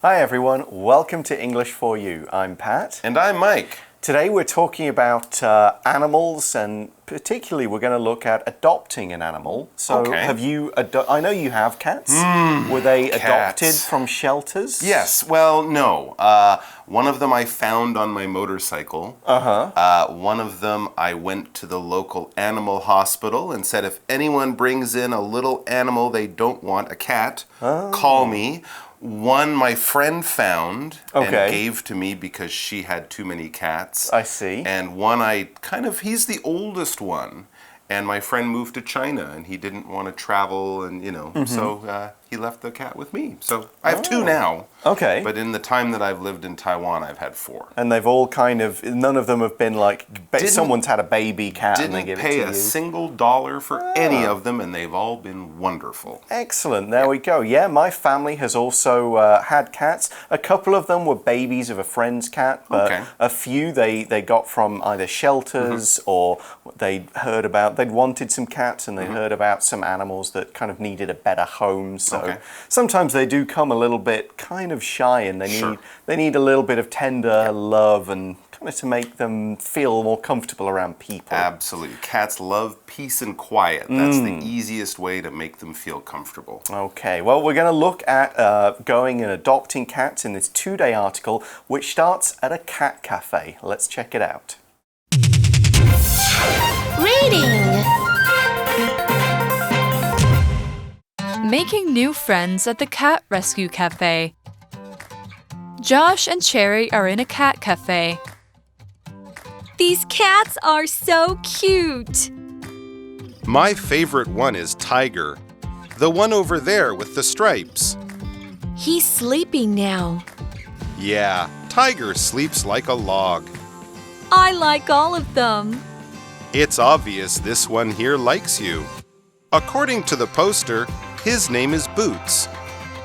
Hi everyone, welcome to English for You. I'm Pat. And I'm Mike. Today we're talking about animals, and particularly we're going to look at adopting an animal. So have you, I know you have cats. Were they adopted from shelters? Yes, well, no. One of them I found on my motorcycle. One of them I went to the local animal hospital and said if anyone brings in a little animal they don't want, a cat, call me. One my friend found and gave to me because she had too many cats. I see. And one he's the oldest one. And my friend moved to China and he didn't want to travel and, so he left the cat with me. So I have two now. Okay. But in the time that I've lived in Taiwan, I've had four. And they've all none of them have been like, someone's had a baby cat and they give it to you. Didn't pay a single dollar for any of them, and they've all been wonderful. Excellent. There we go. Yeah, my family has also had cats. A couple of them were babies of a friend's cat, but a few they got from either shelters or they'd wanted some cats and they heard about some animals that kind of needed a better home. So sometimes they do come a little bit kind of shy and they need a little bit of tender love and kind of to make them feel more comfortable around people. Absolutely. Cats love peace and quiet. That's the easiest way to make them feel comfortable. Okay, well, we're going to look at going and adopting cats in this 2-day article, which starts at a cat cafe. Let's check it out. Reading. Making new friends at the cat rescue cafe. Josh and Cherry are in a cat cafe. These cats are so cute. My favorite one is Tiger, the one over there with the stripes. He's sleeping now. Yeah, Tiger sleeps like a log. I like all of them. It's obvious this one here likes you. According to the poster, his name is Boots.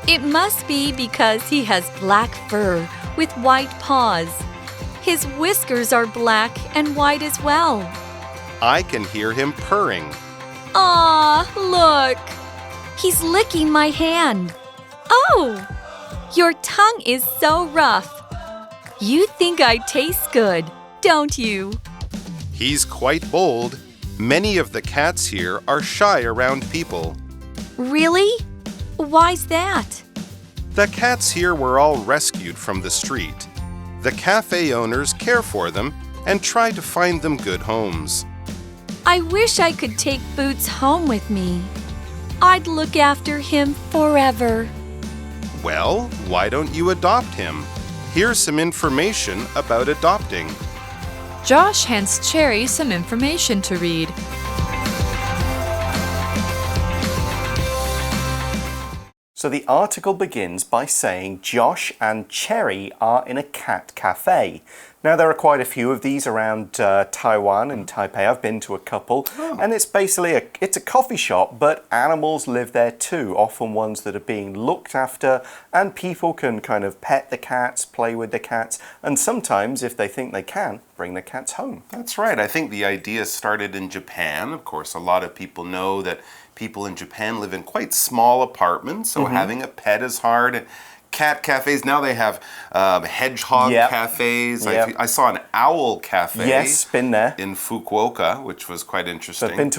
It must be because he has black fur with white paws. His whiskers are black and white as well. I can hear him purring. Aw, look! He's licking my hand. Oh! Your tongue is so rough. You think I taste good, don't you? He's quite bold. Many of the cats here are shy around people. Really? Why's that? The cats here were all rescued from the street. The cafe owners care for them and try to find them good homes. I wish I could take Boots home with me. I'd look after him forever. Well, why don't you adopt him? Here's some information about adopting. Josh hands Cherry some information to read. So the article begins by saying Josh and Cherry are in a cat cafe. Now there are quite a few of these around Taiwan and Taipei. I've been to a couple, and it's basically a coffee shop, but animals live there too, often ones that are being looked after, and people can kind of pet the cats, play with the cats, and sometimes, if they think they can, bring the cats home. That's right. I think the idea started in Japan. Of course, a lot of people know that people in Japan live in quite small apartments, so having a pet is hard. Cat cafes, now they have hedgehog cafes. I saw an owl cafe. Yes, been there. In Fukuoka, which was quite interesting. I've been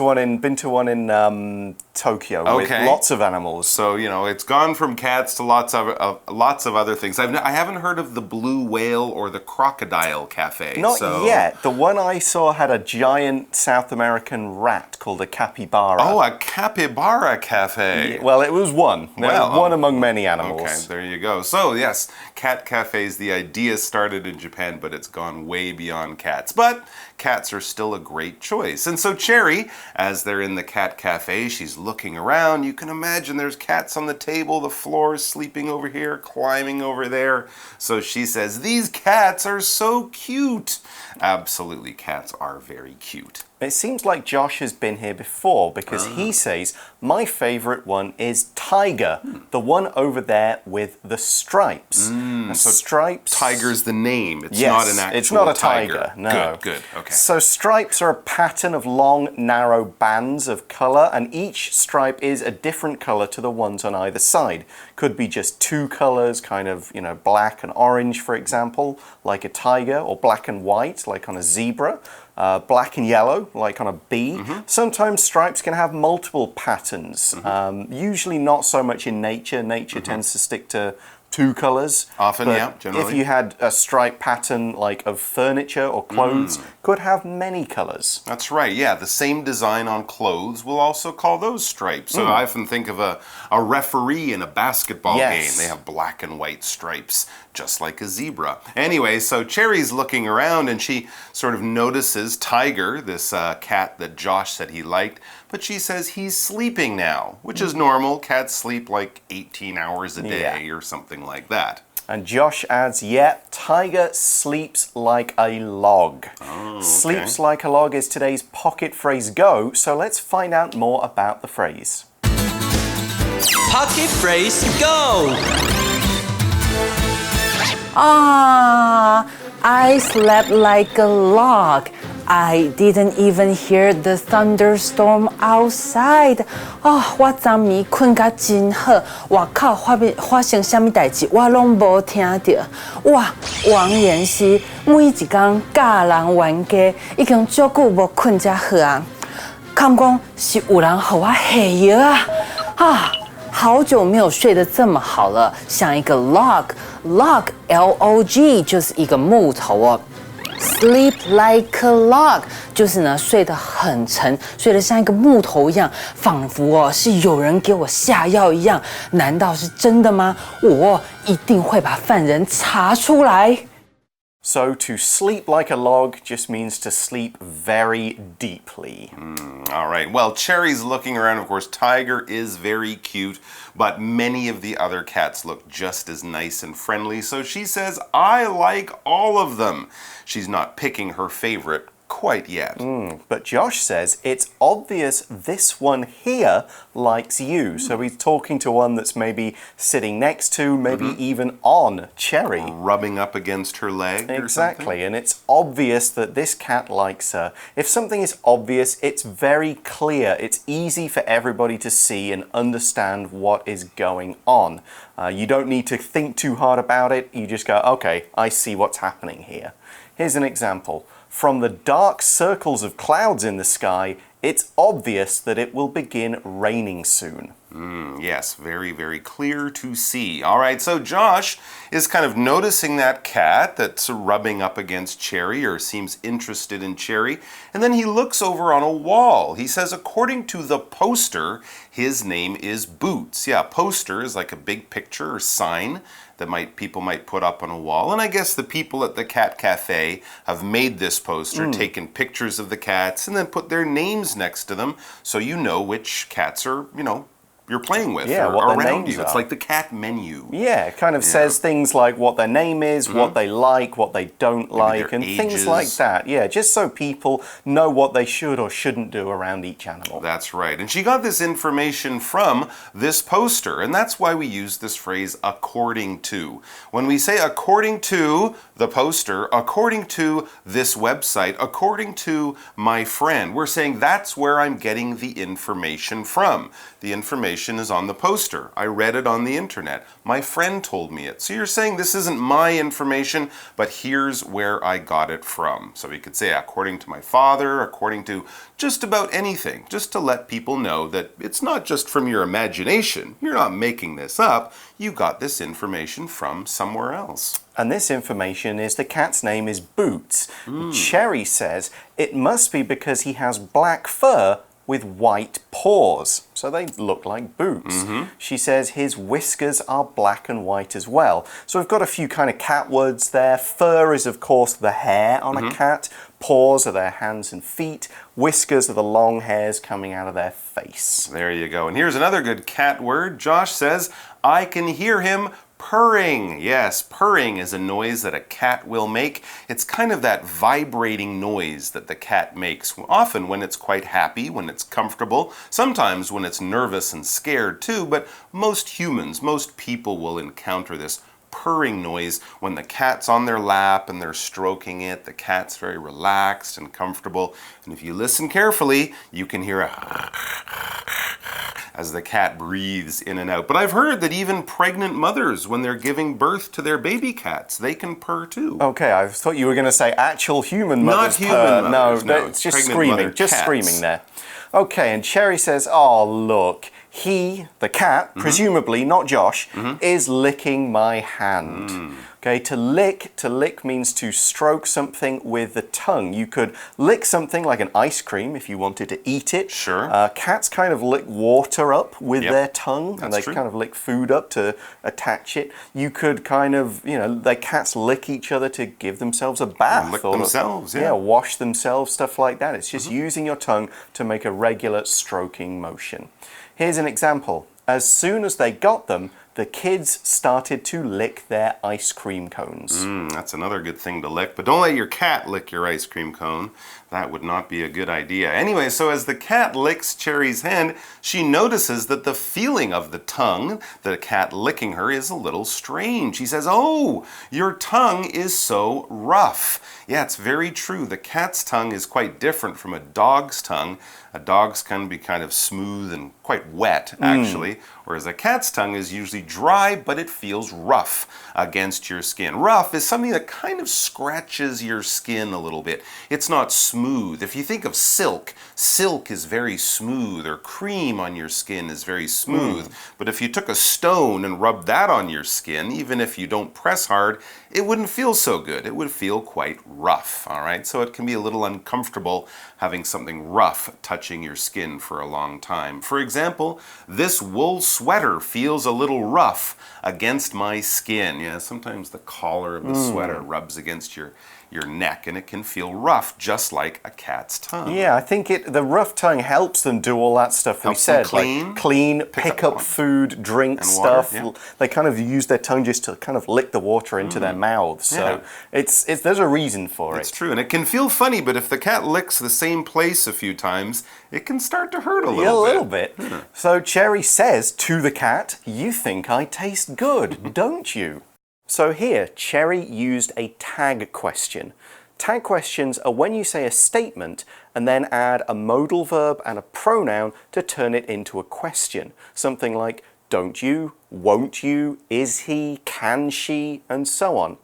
to one in Tokyo with lots of animals. So, it's gone from cats to lots of other things. I haven't heard of the blue whale or the crocodile cafe. Not yet. The one I saw had a giant South American rat called a capybara. Oh, a capybara cafe. Yeah, well, it was one. One among many animals. Okay, there you go. So, yes, cat cafes, the idea started in Japan, but it's gone way beyond cats. But cats are still a great choice. And so Cherry, as they're in the cat cafe, she's looking around. You can imagine there's cats on the table, the floor is sleeping over here, climbing over there. So she says, "These cats are so cute." Absolutely, cats are very cute. It seems like Josh has been here before because he says, my favorite one is Tiger, the one over there with the stripes. And so stripes... Tiger's the name. It's not an actual it's not a tiger. No. Good. Okay. So stripes are a pattern of long, narrow bands of color, and each stripe is a different color to the ones on either side. Could be just two colors, kind of, black and orange, for example, like a tiger, or black and white, like on a zebra. Black and yellow, like on a bee. Sometimes stripes can have multiple patterns. Usually not so much in nature. Nature tends to stick to two colors. Often, but yeah, generally. If you had a stripe pattern like of furniture or clothes, could have many colors. That's right, yeah. The same design on clothes, we'll also call those stripes. So I often think of a referee in a basketball game. They have black and white stripes, just like a zebra. Anyway, so Cherry's looking around and she sort of notices Tiger, this cat that Josh said he liked, but she says he's sleeping now, which is normal. Cats sleep like 18 hours a day or something like that. And Josh adds, Tiger sleeps like a log. Sleeps like a log is today's pocket phrase go, so let's find out more about the phrase. Pocket phrase go! I slept like a log. I didn't even hear the thunderstorm outside. 我昨暝困甲真好，外口发生什么代志，我拢无听到。王言是每一天教人冤家，已经足久无困遮好啊。敢讲是有人互我下药啊！好久没有睡得这么好了，像一个 log L-O-G 就是一个木头哦。Sleep like a log 就是呢睡得很沉，睡得像一个木头一样，仿佛是有人给我下药一样。难道是真的吗？我一定会把犯人查出来。So to sleep like a log just means to sleep very deeply. All right. Well, Cherry's looking around. Of course, Tiger is very cute, but many of the other cats look just as nice and friendly. So she says, I like all of them. She's not picking her favorite quite yet. But Josh says it's obvious this one here likes you. So he's talking to one that's maybe sitting next to, maybe even on Cherry. Rubbing up against her leg or Exactly, and it's obvious that this cat likes her. If something is obvious, it's very clear. It's easy for everybody to see and understand what is going on. You don't need to think too hard about it. You just go, okay, I see what's happening here. Here's an example. From the dark circles of clouds in the sky, it's obvious that it will begin raining soon. Yes, very, very clear to see. All right, so Josh is kind of noticing that cat that's rubbing up against Cherry or seems interested in Cherry, and then he looks over on a wall. He says, according to the poster, his name is Boots. Yeah, poster is like a big picture or sign that people might put up on a wall. And I guess the people at the Cat Cafe have made this poster, taken pictures of the cats, and then put their names next to them so you know which cats are, you're playing with or around you. It's like the cat menu. Yeah, it kind of says things like what their name is, what they like, what they don't like, and things like that. Yeah, just so people know what they should or shouldn't do around each animal. That's right. And she got this information from this poster, and that's why we use this phrase, according to. When we say according to the poster, according to this website, according to my friend, we're saying that's where I'm getting the information from. The information is on the poster. I read it on the internet. My friend told me it. So you're saying this isn't my information, but here's where I got it from. So we could say according to my father, according to just about anything, just to let people know that it's not just from your imagination. You're not making this up. You got this information from somewhere else. And this information is the cat's name is Boots. Cherry says it must be because he has black fur with white paws. So they look like boots. She says his whiskers are black and white as well. So we've got a few kind of cat words there. Fur is, of course, the hair on a cat. Paws are their hands and feet. Whiskers are the long hairs coming out of their face. There you go. And here's another good cat word. Josh says, I can hear him purring. Yes, purring is a noise that a cat will make. It's kind of that vibrating noise that the cat makes, often when it's quite happy, when it's comfortable, sometimes when it's nervous and scared too, but most humans, most people will encounter this purring noise when the cat's on their lap and they're stroking it. The cat's very relaxed and comfortable. And if you listen carefully, you can hear as the cat breathes in and out. But I've heard that even pregnant mothers, when they're giving birth to their baby cats, they can purr too. Okay, I thought you were going to say actual human mothers. Not human mothers, no, it's just pregnant screaming there. Okay, and Cherry says, oh, look, he, the cat, presumably not Josh, is licking my hand. Okay, to lick means to stroke something with the tongue. You could lick something like an ice cream if you wanted to eat it. Sure. Cats kind of lick water up with their tongue. That's and they true. kind of lick food up to attach it. You could kind of, cats lick each other to give themselves a bath. Lick themselves, yeah. Yeah, wash themselves, stuff like that. It's just using your tongue to make a regular stroking motion. Here's an example. As soon as they got them, the kids started to lick their ice cream cones. That's another good thing to lick, but don't let your cat lick your ice cream cone. That would not be a good idea. Anyway, so as the cat licks Cherry's hand, she notices that the feeling of the tongue, the cat licking her, is a little strange. She says, oh, your tongue is so rough. Yeah, it's very true. The cat's tongue is quite different from a dog's tongue. A dog's can be kind of smooth and quite wet, actually, whereas a cat's tongue is usually dry, but it feels rough against your skin. Rough is something that kind of scratches your skin a little bit. It's not smooth. If you think of silk, silk is very smooth, or cream on your skin is very smooth. But if you took a stone and rubbed that on your skin, even if you don't press hard, it wouldn't feel so good. It would feel quite rough, all right? So it can be a little uncomfortable having something rough touching your skin for a long time. For example, this wool sweater feels a little rough against my skin. Yeah, sometimes the collar of the sweater rubs against your neck, and it can feel rough, just like a cat's tongue. Yeah, I think the rough tongue helps them do all that stuff we said. Clean, like clean, pick up food, drink stuff. Water, yeah. They kind of use their tongue just to kind of lick the water into their mouths. So there's a reason for it. It's true, and it can feel funny, but if the cat licks the same place a few times, it can start to hurt a little bit. A little bit. So Cherry says to the cat, you think I taste good, don't you? So here, Cherry used a tag question. Tag questions are when you say a statement and then add a modal verb and a pronoun to turn it into a question. Something like, don't you, won't you, is he, can she, and so on.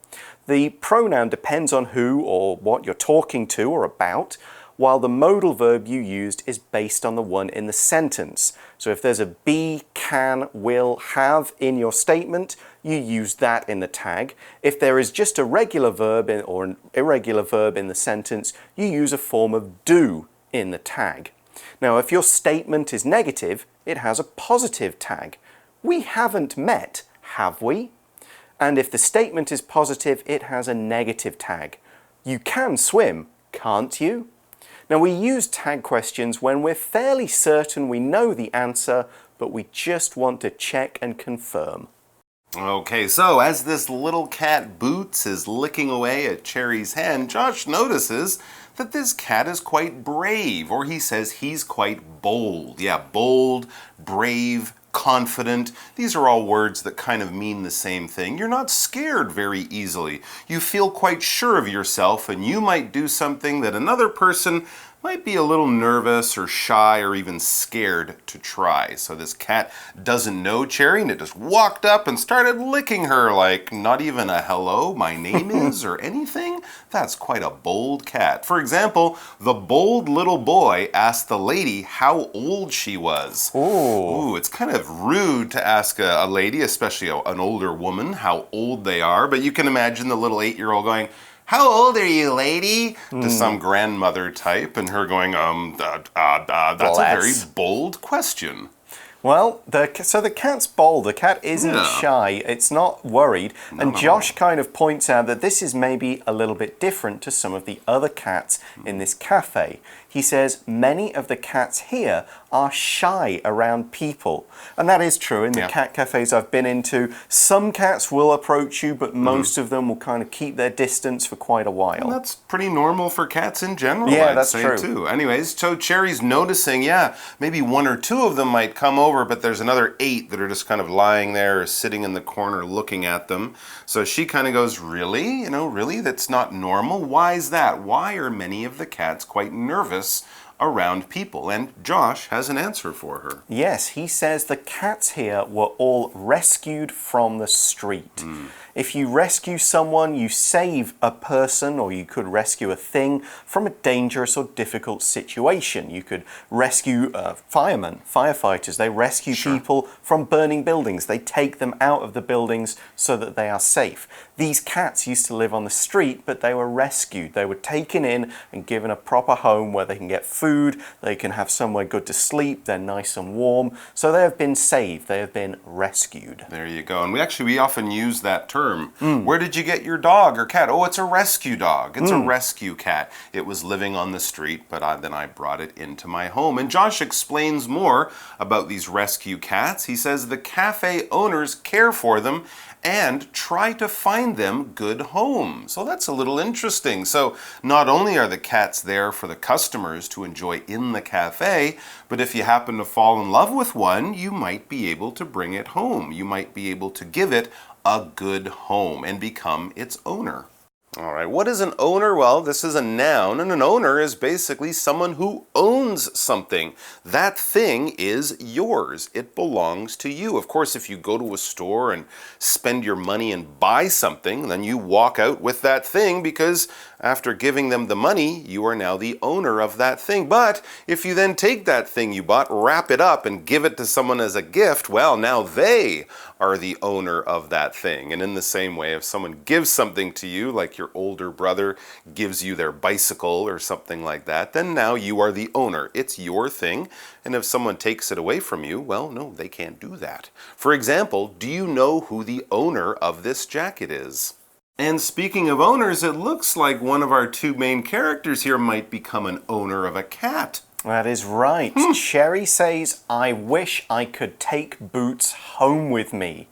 The pronoun depends on who or what you're talking to or about, while the modal verb you used is based on the one in the sentence. So if there's a be, can, will, have in your statement, you use that in the tag. If there is just a regular verb or an irregular verb in the sentence, you use a form of do in the tag. Now, if your statement is negative, it has a positive tag. We haven't met, have we? And if the statement is positive, it has a negative tag. You can swim, can't you? Now, we use tag questions when we're fairly certain we know the answer, but we just want to check and confirm. Okay, so as this little cat Boots is licking away at Cherry's hand, Josh notices that this cat is quite brave, or he says he's quite bold. Yeah, bold, brave, confident. These are all words that kind of mean the same thing. You're not scared very easily. You feel quite sure of yourself, and you might do something that another person might be a little nervous or shy or even scared to try. So this cat doesn't know Cherry, and it just walked up and started licking her like not even a hello, my name is, or anything. That's quite a bold cat. For example, the bold little boy asked the lady how old she was. Ooh, it's kind of rude to ask a lady, especially an older woman, how old they are, but you can imagine the little 8-year-old going, how old are you, lady? To some grandmother type, and her going, that's a very bold question. Well, so the cat's bold. The cat isn't shy. It's not worried. And Josh kind of points out that this is maybe a little bit different to some of the other cats in this cafe. He says many of the cats here are shy around people. And that is true. In the cat cafes I've been into, some cats will approach you, but most of them will kind of keep their distance for quite a while. And that's pretty normal for cats in general, I'd say true. Too. Anyways, so Cherry's noticing, maybe 1 or 2 of them might come over, but there's another 8 that are just kind of lying there or sitting in the corner looking at them. So she kind of goes, really? Really? That's not normal? Why is that? Why are many of the cats quite nervous around people. And Josh has an answer for her. Yes, he says the cats here were all rescued from the street. If you rescue someone, you save a person, or you could rescue a thing from a dangerous or difficult situation. You could rescue firemen, firefighters. They rescue people from burning buildings. They take them out of the buildings so that they are safe. These cats used to live on the street, but they were rescued. They were taken in and given a proper home where they can get food, they can have somewhere good to sleep, they're nice and warm. So they have been saved, they have been rescued. There you go. And we often use that term. Where did you get your dog or cat? Oh, it's a rescue dog. It's a rescue cat. It was living on the street, but then I brought it into my home. And Josh explains more about these rescue cats. He says the cafe owners care for them and try to find them good homes. So that's a little interesting. So not only are the cats there for the customers to enjoy in the cafe, but if you happen to fall in love with one, you might be able to bring it home. You might be able to give it a good home and become its owner. All right, what is an owner? Well, this is a noun, and an owner is basically someone who owns something. That thing is yours. It belongs to you. Of course, if you go to a store and spend your money and buy something, then you walk out with that thing because after giving them the money, you are now the owner of that thing. But if you then take that thing you bought, wrap it up, and give it to someone as a gift, well, now they are the owner of that thing. And in the same way, if someone gives something to you, like your older brother gives you their bicycle or something like that, then now you are the owner. It's your thing. And if someone takes it away from you, well, no, they can't do that. For example, do you know who the owner of this jacket is? And speaking of owners, it looks like one of our two main characters here might become an owner of a cat. That is right. Cherry says, I wish I could take Boots home with me.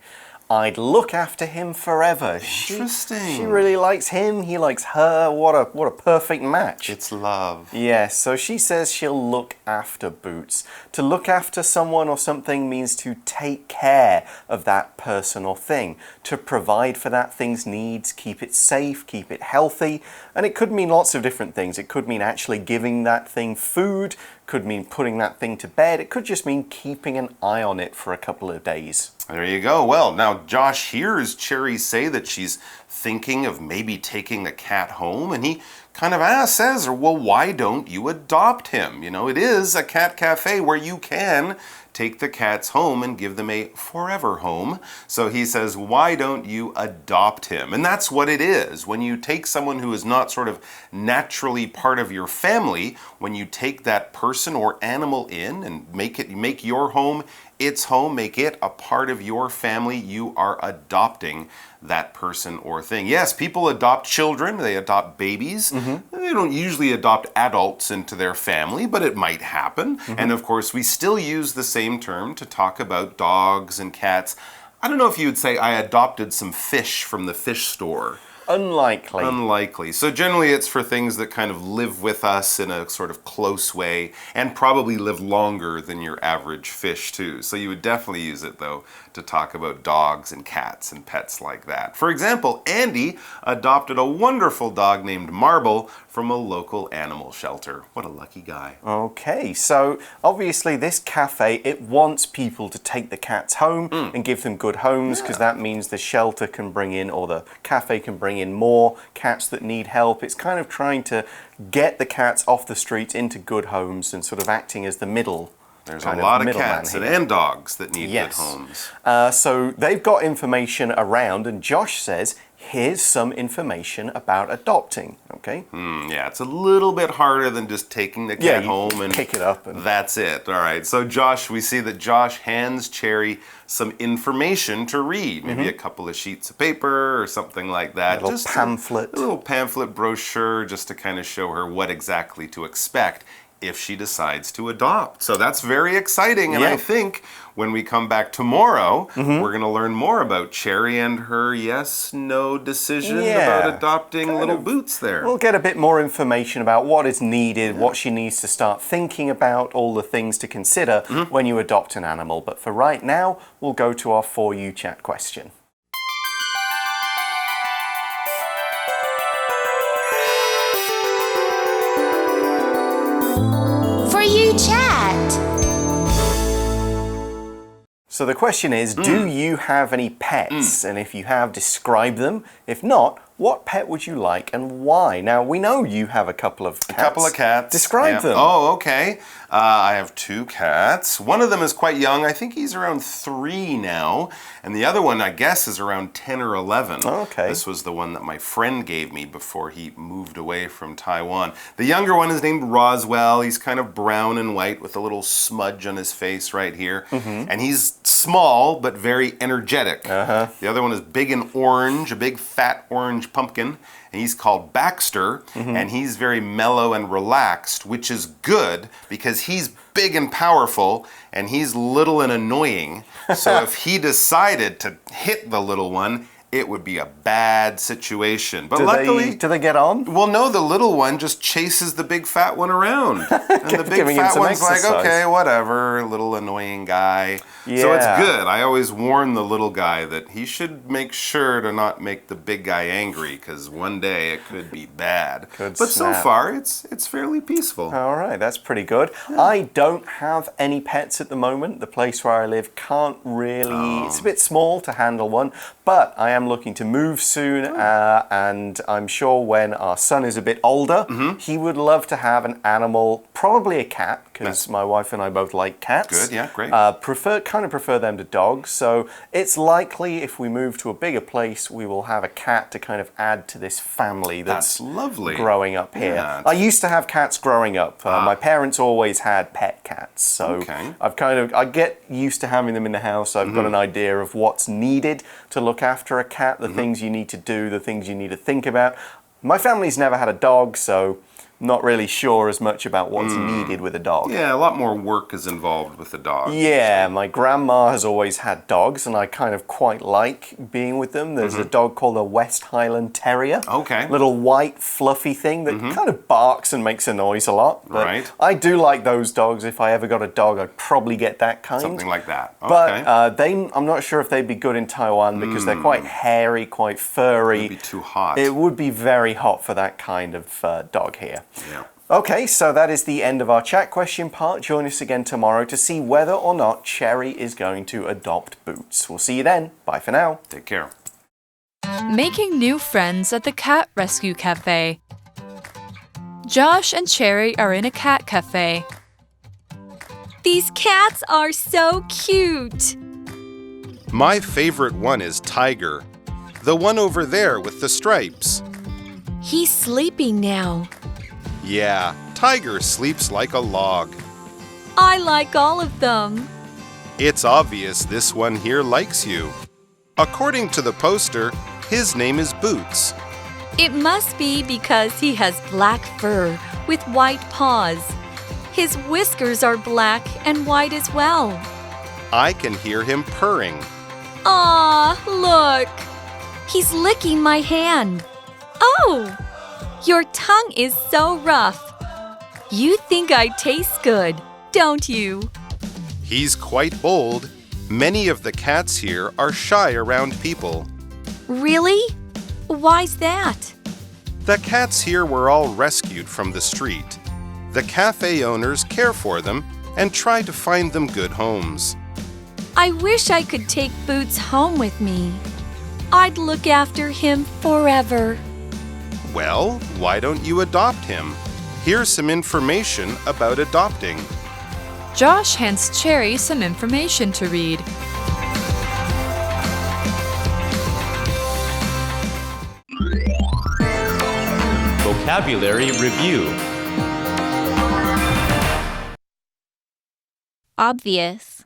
I'd look after him forever. Interesting. She really likes him. He likes her. What a perfect match. It's love. Yes, so she says she'll look after Boots. To look after someone or something means to take care of that person or thing, to provide for that thing's needs, keep it safe, keep it healthy, and it could mean lots of different things. It could mean actually giving that thing food, could mean putting that thing to bed, it could just mean keeping an eye on it for a couple of days. There you go. Well, now Josh hears Cherry say that she's thinking of maybe taking the cat home, and he kind of says, well, why don't you adopt him? You know, it is a cat cafe where you can take the cats home and give them a forever home. So he says, why don't you adopt him? And that's what it is. When you take someone who is not sort of naturally part of your family, when you take that person or animal in and make your home its home, make it a part of your family, you are adopting that person or thing. Yes, people adopt children, they adopt babies. They don't usually adopt adults into their family, but it might happen. And of course, we still use the same term to talk about dogs and cats. I don't know if you would say I adopted some fish from the fish store. Unlikely. Unlikely. So generally it's for things that kind of live with us in a sort of close way and probably live longer than your average fish too. So you would definitely use it though to talk about dogs and cats and pets like that. For example, Andy adopted a wonderful dog named Marble from a local animal shelter. What a lucky guy. Okay, so obviously this cafe, it wants people to take the cats home and give them good homes, because that means the shelter can bring in, or the cafe can bring in more cats that need help. It's kind of trying to get the cats off the streets into good homes and sort of acting as the middle. There's a lot of cats and dogs that need good homes. So they've got information around, and Josh says, here's some information about adopting, okay? Yeah, it's a little bit harder than just taking the cat home and pick it up. And that's it. All right, so we see that Josh hands Cherry some information to read. Maybe a couple of sheets of paper or something like that. A little pamphlet. A little pamphlet brochure just to kind of show her what exactly to expect if she decides to adopt. So that's very exciting, and I think when we come back tomorrow, we're going to learn more about Cherry and her yes-no decision about adopting little Boots there. We'll get a bit more information about what is needed, what she needs to start thinking about, all the things to consider when you adopt an animal. But for right now, we'll go to our For You Chat question. So the question is, do you have any pets? And if you have, describe them. If not, what pet would you like and why? Now, we know you have a couple of cats. A couple of cats. Describe them. Oh, okay. I have 2 cats. One of them is quite young. I think he's around 3 now. And the other one, I guess, is around 10 or 11. Okay. This was the one that my friend gave me before he moved away from Taiwan. The younger one is named Roswell. He's kind of brown and white with a little smudge on his face right here. And he's small, but very energetic. The other one is big and orange, a big fat orange pumpkin, and he's called Baxter, and he's very mellow and relaxed, which is good because he's big and powerful and he's little and annoying. So if he decided to hit the little one, it would be a bad situation. But luckily... Do they get on? Well, no, the little one just chases the big fat one around. And the big fat one's like, okay, whatever, little annoying guy. Yeah. So it's good. I always warn the little guy that he should make sure to not make the big guy angry, because one day it could be bad. But so far, it's fairly peaceful. All right, that's pretty good. I don't have any pets at the moment. The place where I live can't really... It's a bit small to handle one, but I am looking to move soon, and I'm sure when our son is a bit older, he would love to have an animal, probably a cat, because my wife and I both like cats. Good, yeah, great. Kind of prefer them to dogs, so it's likely if we move to a bigger place, we will have a cat to kind of add to this family that's lovely. Growing up here. Yeah, I used to have cats growing up. My parents always had pet cats, so I get used to having them in the house. I've got an idea of what's needed to look after a cat, the things you need to do, the things you need to think about. My family's never had a dog, so not really sure as much about what's needed with a dog. Yeah, a lot more work is involved with a dog. Yeah, my grandma has always had dogs, and I kind of quite like being with them. There's a dog called a West Highland Terrier. Okay. Little white, fluffy thing that kind of barks and makes a noise a lot. But right. I do like those dogs. If I ever got a dog, I'd probably get that kind. Something like that. Okay. But I'm not sure if they'd be good in Taiwan because they're quite hairy, quite furry. It would be too hot. It would be very hot for that kind of dog here. Yeah. Okay, so that is the end of our chat question part. Join us again tomorrow to see whether or not Cherry is going to adopt Boots. We'll see you then. Bye for now. Take care. Making new friends at the Cat Rescue Cafe. Josh and Cherry are in a cat cafe. These cats are so cute. My favorite one is Tiger, the one over there with the stripes. He's sleeping now. Yeah, Tiger sleeps like a log. I like all of them. It's obvious this one here likes you. According to the poster, his name is Boots. It must be because he has black fur with white paws. His whiskers are black and white as well. I can hear him purring. Aw, look! He's licking my hand. Oh! Your tongue is so rough. You think I taste good, don't you? He's quite bold. Many of the cats here are shy around people. Really? Why's that? The cats here were all rescued from the street. The cafe owners care for them and try to find them good homes. I wish I could take Boots home with me. I'd look after him forever. Well, why don't you adopt him? Here's some information about adopting. Josh hands Cherry some information to read. Vocabulary Review. Obvious.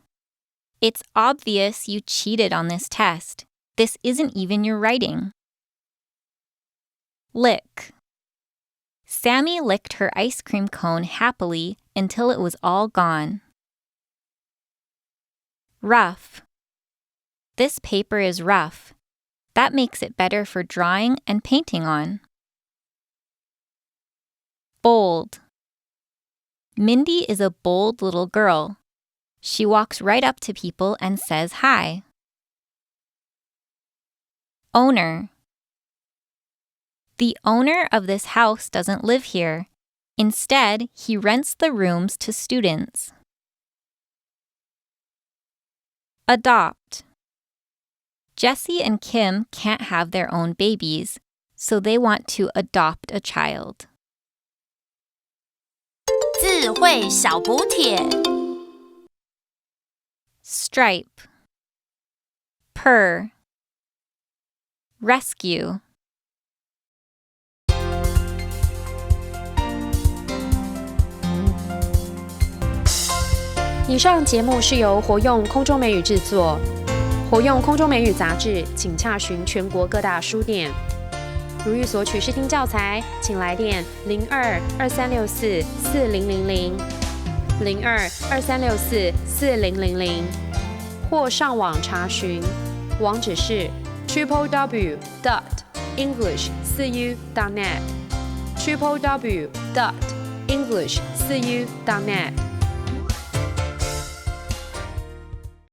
It's obvious you cheated on this test. This isn't even your writing. Lick. Sammy licked her ice cream cone happily until it was all gone. Rough. This paper is rough. That makes it better for drawing and painting on. Bold. Mindy is a bold little girl. She walks right up to people and says hi. Owner. The owner of this house doesn't live here. Instead, he rents the rooms to students. Adopt. Jesse and Kim can't have their own babies, so they want to adopt a child. 智慧小补帖 Stripe. Purr. Rescue. 以上节目是由活用空中美语制作，活用空中美语杂志，请洽询全国各大书店。如欲索取试听教材，请来电02-2364-4000 02-2364-4000，或上网查询，网址是 www.english4u.net www.english4u.net